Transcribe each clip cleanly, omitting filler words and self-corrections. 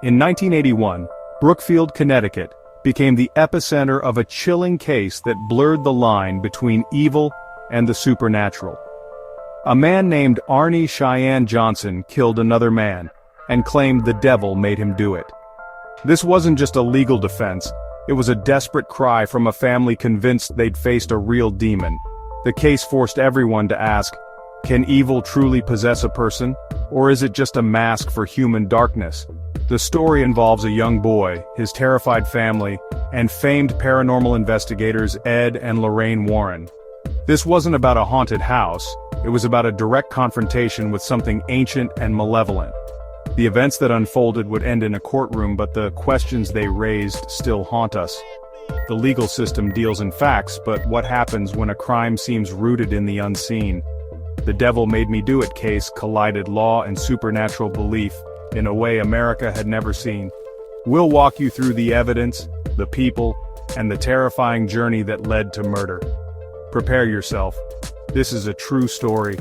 In 1981, Brookfield, Connecticut, became the epicenter of a chilling case that blurred the line between evil and the supernatural. A man named Arne Cheyenne Johnson killed another man, and claimed the devil made him do it. This wasn't just a legal defense, it was a desperate cry from a family convinced they'd faced a real demon. The case forced everyone to ask, can evil truly possess a person, or is it just a mask for human darkness? The story involves a young boy, his terrified family, and famed paranormal investigators Ed and Lorraine Warren. This wasn't about a haunted house, it was about a direct confrontation with something ancient and malevolent. The events that unfolded would end in a courtroom, but the questions they raised still haunt us. The legal system deals in facts, but what happens when a crime seems rooted in the unseen? The devil made me do it case collided law and supernatural belief in a way America had never seen. We'll walk you through the evidence, the people, and the terrifying journey that led to murder. Prepare yourself. This is a true story,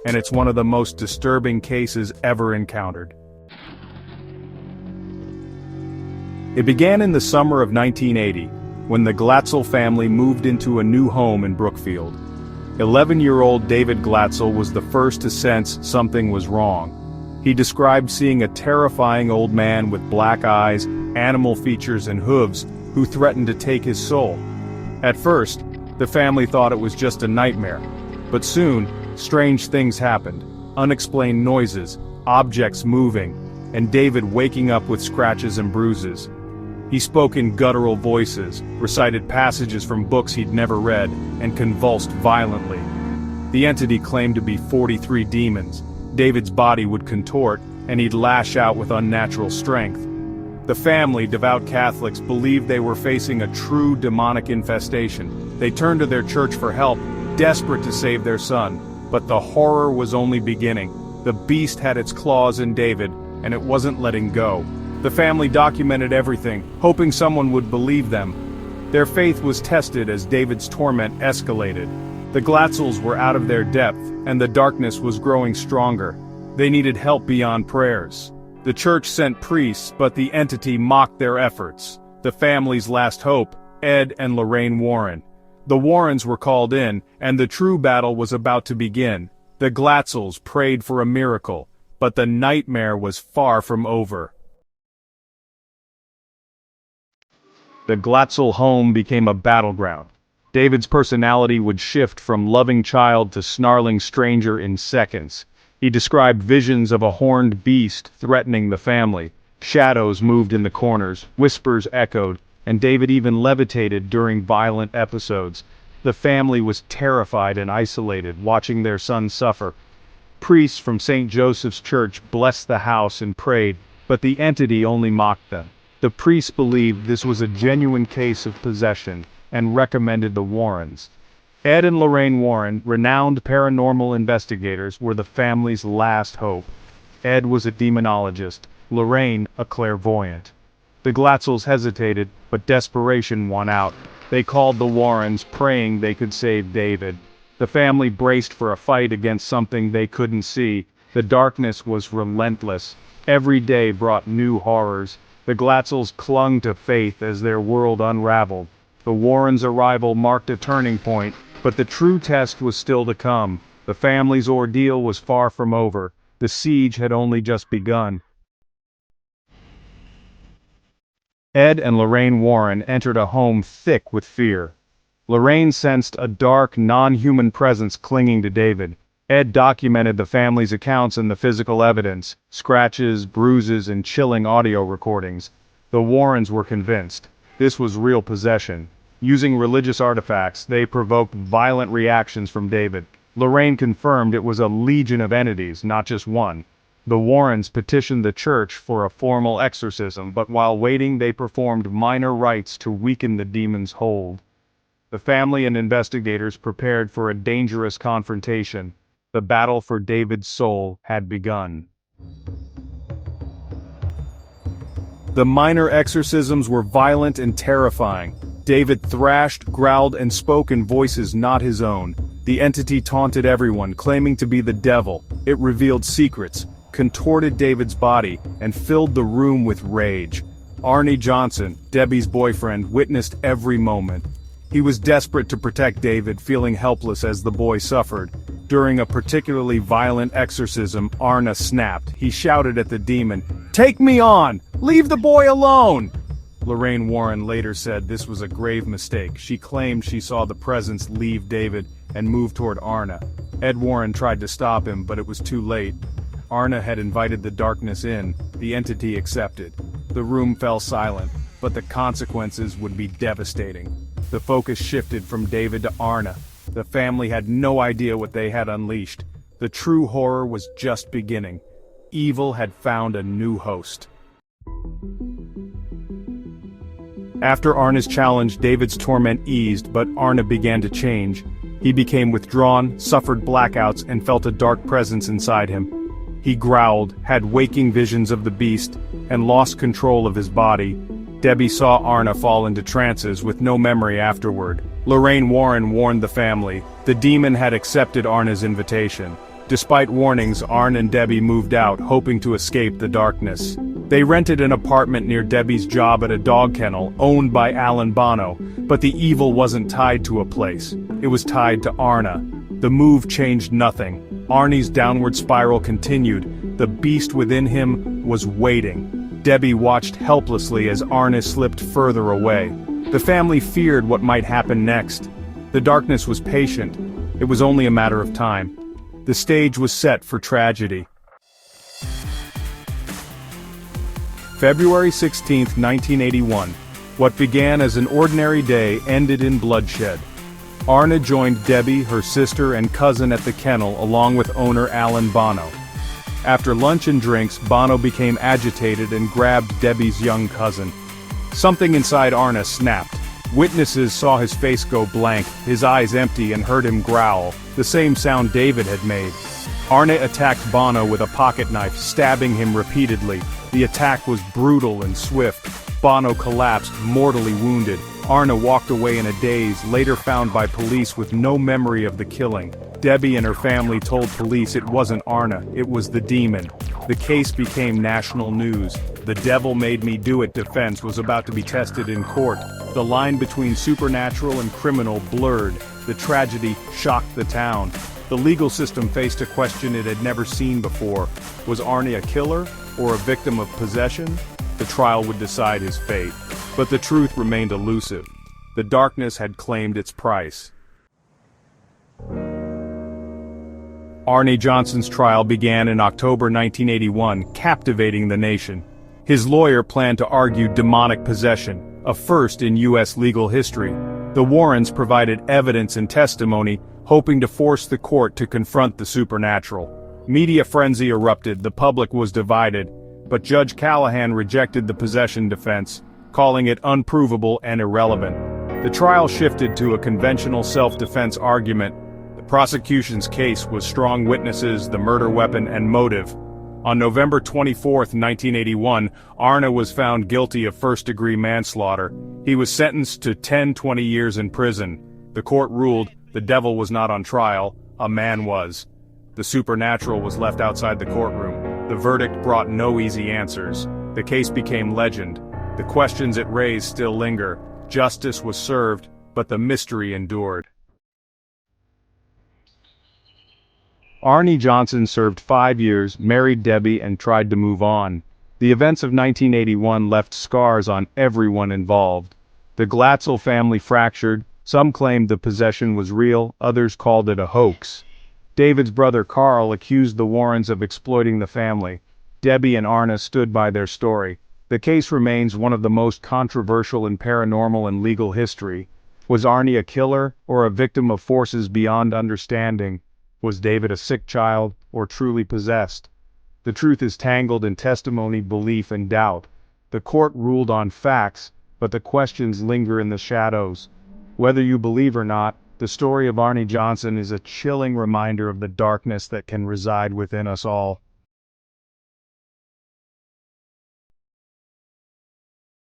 and it's one of the most disturbing cases ever encountered. It began in the summer of 1980, when the Glatzel family moved into a new home in Brookfield. 11-year-old David Glatzel was the first to sense something was wrong. He described seeing a terrifying old man with black eyes, animal features and hooves, who threatened to take his soul. At first, the family thought it was just a nightmare. But soon, strange things happened. Unexplained noises, objects moving, and David waking up with scratches and bruises. He spoke in guttural voices, recited passages from books he'd never read, and convulsed violently. The entity claimed to be 43 demons. David's body would contort, and he'd lash out with unnatural strength. The family, devout Catholics, believed they were facing a true demonic infestation. They turned to their church for help, desperate to save their son. But the horror was only beginning. The beast had its claws in David, and it wasn't letting go. The family documented everything, hoping someone would believe them. Their faith was tested as David's torment escalated. The Glatzels were out of their depth, and the darkness was growing stronger. They needed help beyond prayers. The church sent priests, but the entity mocked their efforts. The family's last hope, Ed and Lorraine Warren. The Warrens were called in, and the true battle was about to begin. The Glatzels prayed for a miracle, but the nightmare was far from over. The Glatzel home became a battleground. David's personality would shift from loving child to snarling stranger in seconds. He described visions of a horned beast threatening the family. Shadows moved in the corners, whispers echoed, and David even levitated during violent episodes. The family was terrified and isolated, watching their son suffer. Priests from St. Joseph's Church blessed the house and prayed, but the entity only mocked them. The priests believed this was a genuine case of possession, and recommended the Warrens. Ed and Lorraine Warren, renowned paranormal investigators, were the family's last hope. Ed was a demonologist, Lorraine a clairvoyant. The Glatzels hesitated, but desperation won out. They called the Warrens, praying they could save David. The family braced for a fight against something they couldn't see. The darkness was relentless. Every day brought new horrors. The Glatzels clung to faith as their world unraveled. The Warrens' arrival marked a turning point, but the true test was still to come. The family's ordeal was far from over. The siege had only just begun. Ed and Lorraine Warren entered a home thick with fear. Lorraine sensed a dark, non-human presence clinging to David. Ed documented the family's accounts and the physical evidence, scratches, bruises, and chilling audio recordings. The Warrens were convinced. This was real possession. Using religious artifacts, they provoked violent reactions from David. Lorraine confirmed it was a legion of entities, not just one. The Warrens petitioned the church for a formal exorcism, but while waiting they performed minor rites to weaken the demon's hold. The family and investigators prepared for a dangerous confrontation. The battle for David's soul had begun. The minor exorcisms were violent and terrifying. David thrashed, growled, and spoke in voices not his own. The entity taunted everyone, claiming to be the devil. It revealed secrets, contorted David's body, and filled the room with rage. Arne Johnson, Debbie's boyfriend, witnessed every moment. He was desperate to protect David, feeling helpless as the boy suffered. During a particularly violent exorcism, Arne snapped. He shouted at the demon, "Take me on! Leave the boy alone!" Lorraine Warren later said this was a grave mistake. She claimed she saw the presence leave David and move toward Arne. Ed Warren tried to stop him, but it was too late. Arne had invited the darkness in. The entity accepted. The room fell silent, but the consequences would be devastating. The focus shifted from David to Arne. The family had no idea what they had unleashed. The true horror was just beginning. Evil had found a new host. After Arne's challenge, David's torment eased, but Arne began to change. He became withdrawn, suffered blackouts, and felt a dark presence inside him. He growled, had waking visions of the beast, and lost control of his body. Debbie saw Arne fall into trances with no memory afterward. Lorraine Warren warned the family. The demon had accepted Arne's invitation. Despite warnings, Arne and Debbie moved out, hoping to escape the darkness. They rented an apartment near Debbie's job at a dog kennel, owned by Alan Bono, but the evil wasn't tied to a place. It was tied to Arne. The move changed nothing. Arne's downward spiral continued. The beast within him was waiting. Debbie watched helplessly as Arne slipped further away. The family feared what might happen next. The darkness was patient. It was only a matter of time. The stage was set for tragedy. February 16, 1981. What began as an ordinary day ended in bloodshed. Arne joined Debbie, her sister, and cousin at the kennel along with owner Alan Bono. After lunch and drinks, Bono became agitated and grabbed Debbie's young cousin. Something inside Arne snapped. Witnesses saw his face go blank, his eyes empty, and heard him growl, the same sound David had made. Arne attacked Bono with a pocket knife, stabbing him repeatedly. The attack was brutal and swift. Bono collapsed, mortally wounded. Arne walked away in a daze, later found by police with no memory of the killing. Debbie and her family told police it wasn't Arne, it was the demon. The case became national news. The devil made me do it defense was about to be tested in court. The line between supernatural and criminal blurred. The tragedy shocked the town. The legal system faced a question it had never seen before. Was Arne a killer, or a victim of possession? The trial would decide his fate. But the truth remained elusive. The darkness had claimed its price. Arne Johnson's trial began in October 1981, captivating the nation. His lawyer planned to argue demonic possession, a first in U.S. legal history. The Warrens provided evidence and testimony, hoping to force the court to confront the supernatural. Media frenzy erupted, the public was divided, but Judge Callahan rejected the possession defense, calling it unprovable and irrelevant. The trial shifted to a conventional self-defense argument. The prosecution's case was strong witnesses, the murder weapon, and motive. On November 24, 1981, Arne was found guilty of first-degree manslaughter. He was sentenced to 20 years in prison. The court ruled the devil was not on trial, a man was. The supernatural was left outside the courtroom. The verdict brought no easy answers. The case became legend. The questions it raised still linger. Justice was served, but the mystery endured. Arne Johnson served 5 years, married Debbie, and tried to move on. The events of 1981 left scars on everyone involved. The Glatzel family fractured. Some claimed the possession was real, others called it a hoax. David's brother Carl accused the Warrens of exploiting the family. Debbie and Arne stood by their story. The case remains one of the most controversial in paranormal and legal history. Was Arne a killer, or a victim of forces beyond understanding? Was David a sick child, or truly possessed? The truth is tangled in testimony, belief, and doubt. The court ruled on facts, but the questions linger in the shadows. Whether you believe or not, the story of Arne Johnson is a chilling reminder of the darkness that can reside within us all.